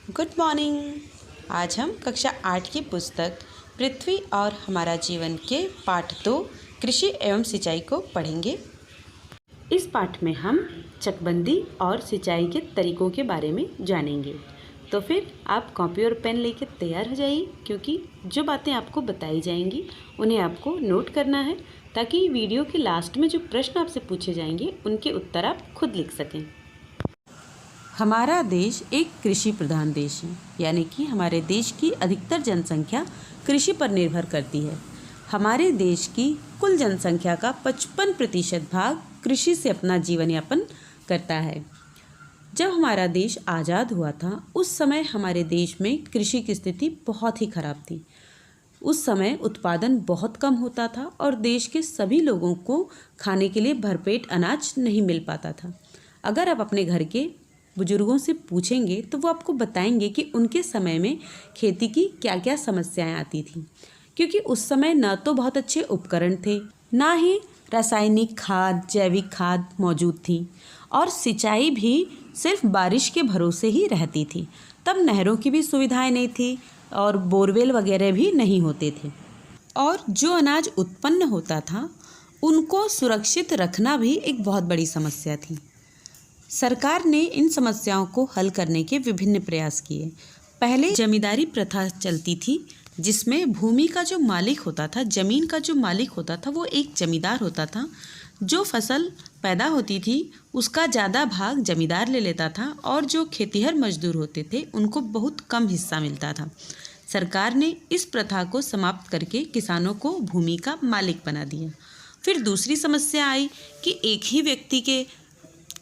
Good morning. आज हम कक्षा 8 की पुस्तक पृथ्वी और हमारा जीवन के पाठ 2 कृषि एवं सिंचाई को पढ़ेंगे। इस पाठ में हम चकबंदी और सिंचाई के तरीकों के बारे में जानेंगे। तो फिर आप कॉपी और पेन लेकर तैयार हो जाइए, क्योंकि जो बातें आपको बताई जाएंगी उन्हें आपको नोट करना है, ताकि वीडियो के लास्ट में जो प्रश्न आपसे पूछे जाएंगे उनके उत्तर आप खुद लिख सकें। हमारा देश एक कृषि प्रधान देश है, यानी कि हमारे देश की अधिकतर जनसंख्या कृषि पर निर्भर करती है। हमारे देश की कुल जनसंख्या का 55% भाग कृषि से अपना जीवन यापन करता है। जब हमारा देश आज़ाद हुआ था, उस समय हमारे देश में कृषि की स्थिति बहुत ही खराब थी। उस समय उत्पादन बहुत कम होता था और देश के सभी लोगों को खाने के लिए भरपेट अनाज नहीं मिल पाता था। अगर आप अपने घर के बुजुर्गों से पूछेंगे तो वो आपको बताएंगे कि उनके समय में खेती की क्या क्या समस्याएं आती थी, क्योंकि उस समय न तो बहुत अच्छे उपकरण थे, ना ही रासायनिक खाद, जैविक खाद मौजूद थी, और सिंचाई भी सिर्फ बारिश के भरोसे ही रहती थी। तब नहरों की भी सुविधाएं नहीं थी और बोरवेल वगैरह भी नहीं होते थे, और जो अनाज उत्पन्न होता था उनको सुरक्षित रखना भी एक बहुत बड़ी समस्या थी। सरकार ने इन समस्याओं को हल करने के विभिन्न प्रयास किए। पहले जमींदारी प्रथा चलती थी, जिसमें भूमि का जो मालिक होता था, ज़मीन का जो मालिक होता था, वो एक जमींदार होता था। जो फसल पैदा होती थी उसका ज़्यादा भाग जमींदार ले लेता था, और जो खेतिहर मजदूर होते थे उनको बहुत कम हिस्सा मिलता था। सरकार ने इस प्रथा को समाप्त करके किसानों को भूमि का मालिक बना दिया। फिर दूसरी समस्या आई कि एक ही व्यक्ति के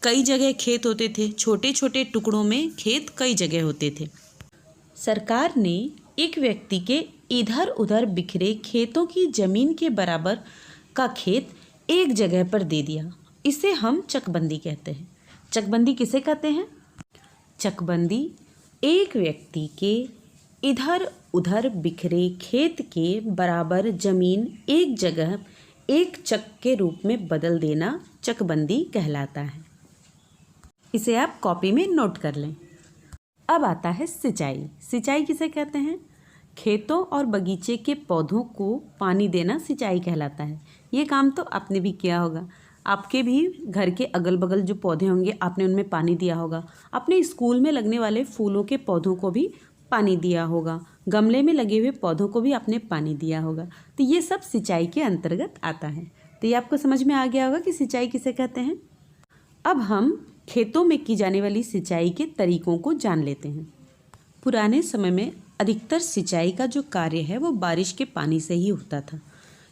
कई जगह खेत होते थे, छोटे छोटे टुकड़ों में खेत कई जगह होते थे। सरकार ने एक व्यक्ति के इधर उधर बिखरे खेतों की जमीन के बराबर का खेत एक जगह पर दे दिया। इसे हम चकबंदी कहते हैं। चकबंदी किसे कहते हैं? चकबंदी एक व्यक्ति के इधर उधर बिखरे खेत के बराबर जमीन एक जगह एक चक के रूप में बदल देना चकबंदी कहलाता है। इसे आप कॉपी में नोट कर लें। अब आता है सिंचाई। सिंचाई किसे कहते हैं? खेतों और बगीचे के पौधों को पानी देना सिंचाई कहलाता है। ये काम तो आपने भी किया होगा। आपके भी घर के अगल बगल जो पौधे होंगे, आपने उनमें पानी दिया होगा। अपने स्कूल में लगने वाले फूलों के पौधों को भी पानी दिया होगा। गमले में लगे हुए पौधों को भी आपने पानी दिया होगा। तो ये सब सिंचाई के अंतर्गत आता है। तो ये आपको समझ में आ गया होगा कि सिंचाई किसे कहते हैं। अब हम खेतों में की जाने वाली सिंचाई के तरीकों को जान लेते हैं। पुराने समय में अधिकतर सिंचाई का जो कार्य है वो बारिश के पानी से ही होता था।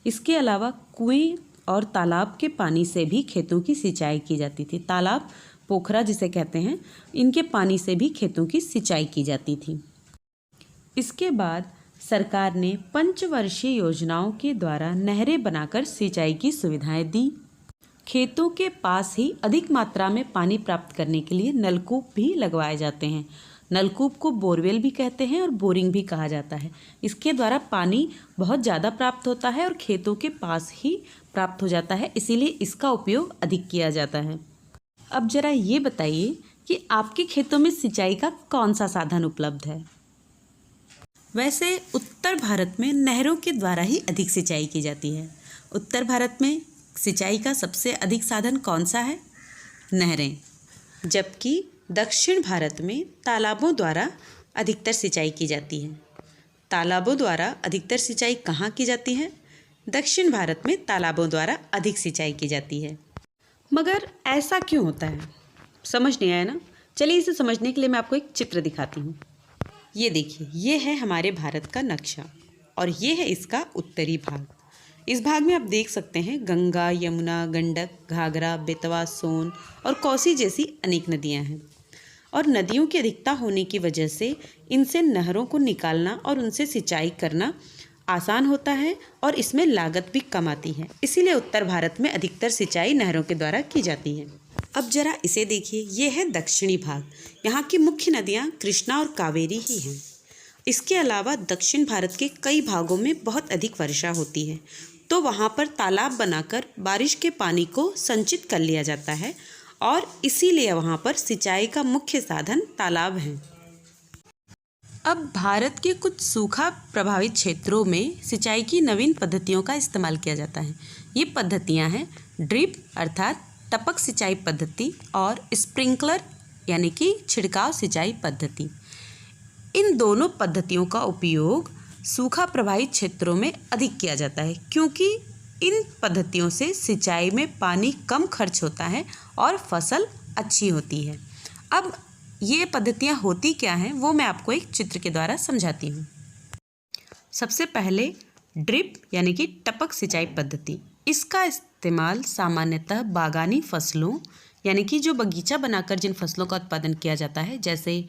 इसके अलावा कुएं और तालाब के पानी से भी खेतों की सिंचाई की जाती थी। तालाब, पोखरा जिसे कहते हैं, इनके पानी से भी खेतों की सिंचाई की जाती थी। इसके बाद सरकार ने पंचवर्षीय योजनाओं के द्वारा नहरें बनाकर सिंचाई की सुविधाएं दी। खेतों के पास ही अधिक मात्रा में पानी प्राप्त करने के लिए नलकूप भी लगवाए जाते हैं। नलकूप को बोरवेल भी कहते हैं और बोरिंग भी कहा जाता है। इसके द्वारा पानी बहुत ज़्यादा प्राप्त होता है और खेतों के पास ही प्राप्त हो जाता है, इसीलिए इसका उपयोग अधिक किया जाता है। अब जरा ये बताइए कि आपके खेतों में सिंचाई का कौन सा साधन उपलब्ध है? वैसे उत्तर भारत में नहरों के द्वारा ही अधिक सिंचाई की जाती है। उत्तर भारत में सिंचाई का सबसे अधिक साधन कौन सा है? नहरें। जबकि दक्षिण भारत में तालाबों द्वारा अधिकतर सिंचाई की जाती है। तालाबों द्वारा अधिकतर सिंचाई कहाँ की जाती है? दक्षिण भारत में तालाबों द्वारा अधिक सिंचाई की जाती है। मगर ऐसा क्यों होता है? समझ नहीं आया ना? चलिए इसे समझने के लिए मैं आपको एक चित्र दिखाती हूँ। ये देखिए, ये है हमारे भारत का नक्शा और ये है इसका उत्तरी भाग। इस भाग में आप देख सकते हैं गंगा, यमुना, गंडक, घाघरा, बेतवा, सोन और कोसी जैसी अनेक नदियां हैं। और नदियों की अधिकता होने की वजह से इनसे नहरों को निकालना और उनसे सिंचाई करना आसान होता है और इसमें लागत भी कम आती है। इसीलिए उत्तर भारत में अधिकतर सिंचाई नहरों के द्वारा की जाती है। अब जरा इसे देखिए, ये है दक्षिणी भाग। यहाँ की मुख्य नदियाँ कृष्णा और कावेरी ही हैं। इसके अलावा दक्षिण भारत के कई भागों में बहुत अधिक वर्षा होती है, तो वहाँ पर तालाब बनाकर बारिश के पानी को संचित कर लिया जाता है और इसीलिए वहाँ पर सिंचाई का मुख्य साधन तालाब हैं। अब भारत के कुछ सूखा प्रभावित क्षेत्रों में सिंचाई की नवीन पद्धतियों का इस्तेमाल किया जाता है। ये पद्धतियाँ हैं ड्रिप अर्थात टपक सिंचाई पद्धति और स्प्रिंकलर यानी कि छिड़काव सिंचाई पद्धति। इन दोनों पद्धतियों का उपयोग सूखा प्रभावित क्षेत्रों में अधिक किया जाता है क्योंकि इन पद्धतियों से सिंचाई में पानी कम खर्च होता है और फसल अच्छी होती है। अब ये पद्धतियाँ होती क्या हैं वो मैं आपको एक चित्र के द्वारा समझाती हूँ। सबसे पहले ड्रिप यानी कि टपक सिंचाई पद्धति। इसका इस्तेमाल सामान्यतः बागानी फसलों यानी कि जो बगीचा बनाकर जिन फसलों का उत्पादन किया जाता है जैसे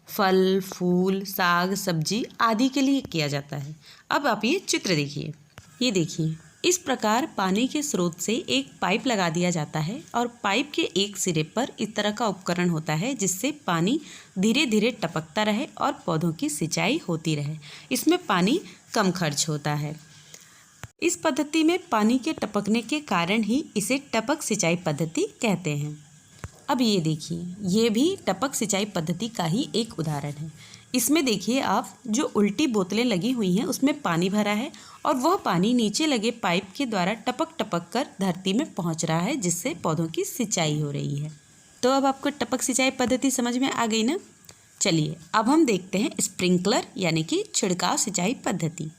फल, फूल, साग, सब्जी आदि के लिए किया जाता है। अब आप ये चित्र देखिए। ये देखिए, इस प्रकार पानी के स्रोत से एक पाइप लगा दिया जाता है और पाइप के एक सिरे पर इस तरह का उपकरण होता है जिससे पानी धीरे धीरे टपकता रहे और पौधों की सिंचाई होती रहे। इसमें पानी कम खर्च होता है। इस पद्धति में पानी के टपकने के कारण ही इसे टपक सिंचाई पद्धति कहते हैं। अब ये देखिए, ये भी टपक सिंचाई पद्धति का ही एक उदाहरण है। इसमें देखिए आप, जो उल्टी बोतलें लगी हुई हैं उसमें पानी भरा है और वह पानी नीचे लगे पाइप के द्वारा टपक टपक कर धरती में पहुंच रहा है जिससे पौधों की सिंचाई हो रही है। तो अब आपको टपक सिंचाई पद्धति समझ में आ गई ना। चलिए अब हम देखते हैं स्प्रिंकलर यानी कि छिड़काव सिंचाई पद्धति।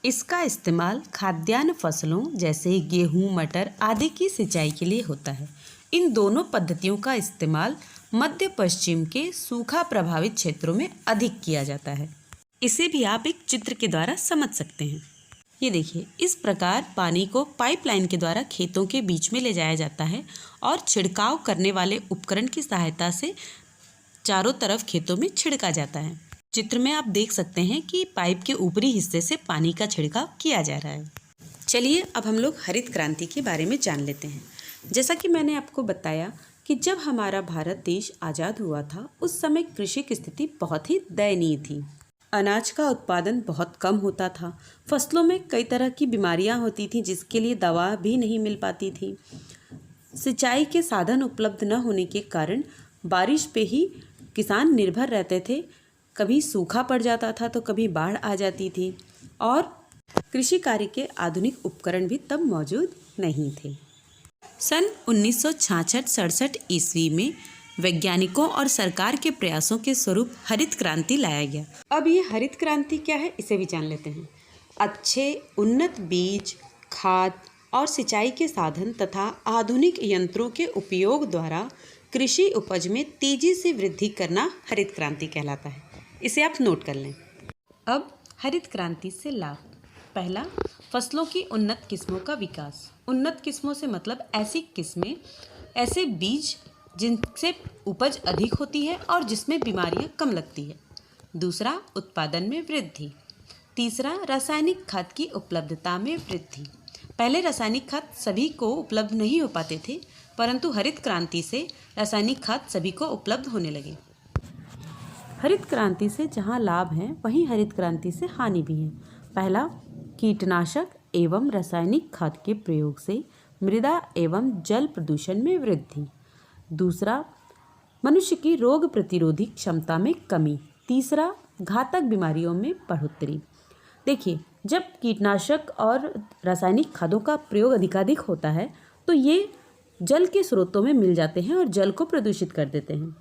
इसका इस्तेमाल खाद्यान्न फसलों जैसे गेहूँ, मटर आदि की सिंचाई के लिए होता है। इन दोनों पद्धतियों का इस्तेमाल मध्य पश्चिम के सूखा प्रभावित क्षेत्रों में अधिक किया जाता है। इसे भी आप एक चित्र के द्वारा समझ सकते हैं। ये देखिए, इस प्रकार पानी को पाइपलाइन के द्वारा खेतों के बीच में ले जाया जाता है और छिड़काव करने वाले उपकरण की सहायता से चारों तरफ खेतों में छिड़का जाता है। चित्र में आप देख सकते हैं कि पाइप के ऊपरी हिस्से से पानी का छिड़काव किया जा रहा है। चलिए अब हम लोग हरित क्रांति के बारे में जान लेते हैं। जैसा कि मैंने आपको बताया कि जब हमारा भारत देश आज़ाद हुआ था उस समय कृषि की स्थिति बहुत ही दयनीय थी। अनाज का उत्पादन बहुत कम होता था। फसलों में कई तरह की बीमारियां होती थी जिसके लिए दवा भी नहीं मिल पाती थी। सिंचाई के साधन उपलब्ध न होने के कारण बारिश पे ही किसान निर्भर रहते थे। कभी सूखा पड़ जाता था तो कभी बाढ़ आ जाती थी और कृषि कार्य के आधुनिक उपकरण भी तब मौजूद नहीं थे। सन 1966-67 ईस्वी में वैज्ञानिकों और सरकार के प्रयासों के स्वरूप हरित क्रांति लाया गया। अब ये हरित क्रांति क्या है इसे भी जान लेते हैं। अच्छे उन्नत बीज, खाद और सिंचाई के साधन तथा आधुनिक यंत्रों के उपयोग द्वारा कृषि उपज में तेजी से वृद्धि करना हरित क्रांति कहलाता है। इसे आप नोट कर लें। अब हरित क्रांति से लाभ। पहला, फसलों की उन्नत किस्मों का विकास। उन्नत किस्मों से मतलब ऐसी किस्में, ऐसे बीज जिनसे उपज अधिक होती है और जिसमें बीमारियां कम लगती है। दूसरा, उत्पादन में वृद्धि। तीसरा, रासायनिक खाद की उपलब्धता में वृद्धि। पहले रासायनिक खाद सभी को उपलब्ध नहीं हो पाते थे, परंतु हरित क्रांति से रासायनिक खाद सभी को उपलब्ध होने लगे। हरित क्रांति से जहाँ लाभ है वहीं हरित क्रांति से हानि भी है। पहला, कीटनाशक एवं रासायनिक खाद के प्रयोग से मृदा एवं जल प्रदूषण में वृद्धि। दूसरा, मनुष्य की रोग प्रतिरोधी क्षमता में कमी। तीसरा, घातक बीमारियों में बढ़ोतरी। देखिए, जब कीटनाशक और रासायनिक खादों का प्रयोग अधिकाधिक होता है तो ये जल के स्रोतों में मिल जाते हैं और जल को प्रदूषित कर देते हैं।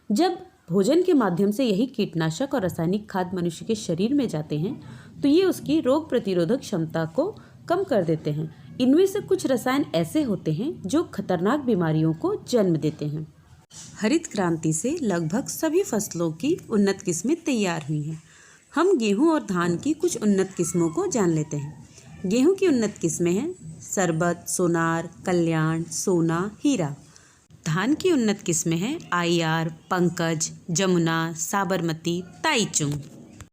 जब भोजन के माध्यम से यही कीटनाशक और रासायनिक खाद मनुष्य के शरीर में जाते हैं तो ये उसकी रोग प्रतिरोधक क्षमता को कम कर देते हैं। इनमें से कुछ रसायन ऐसे होते हैं जो खतरनाक बीमारियों को जन्म देते हैं। हरित क्रांति से लगभग सभी फसलों की उन्नत किस्में तैयार हुई हैं। हम गेहूं और धान की कुछ उन्नत किस्मों को जान लेते हैं। गेहूं की उन्नत किस्में हैं सरबत, सोनार, कल्याण, सोना, हीरा। धान की उन्नत किस्में हैं IR, पंकज, जमुना, साबरमती, ताईचुंग।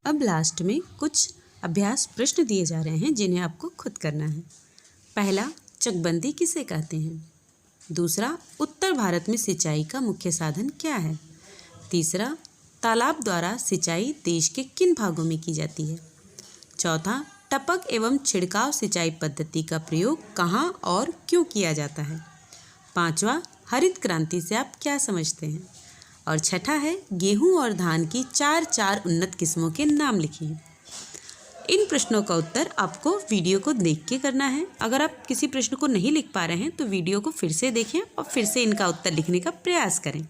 अब लास्ट में कुछ अभ्यास प्रश्न दिए जा रहे हैं जिन्हें आपको खुद करना है। पहला, चकबंदी किसे कहते हैं? दूसरा, उत्तर भारत में सिंचाई का मुख्य साधन क्या है? तीसरा, तालाब द्वारा सिंचाई देश के किन भागों में की जाती है? चौथा, टपक एवं छिड़काव सिंचाई पद्धति का प्रयोग कहाँ और क्यों किया जाता है? पांचवा, हरित क्रांति से आप क्या समझते हैं? और छठा है गेहूं और धान की 4 उन्नत किस्मों के नाम लिखिए। इन प्रश्नों का उत्तर आपको वीडियो को देख के करना है। अगर आप किसी प्रश्न को नहीं लिख पा रहे हैं तो वीडियो को फिर से देखें और फिर से इनका उत्तर लिखने का प्रयास करें।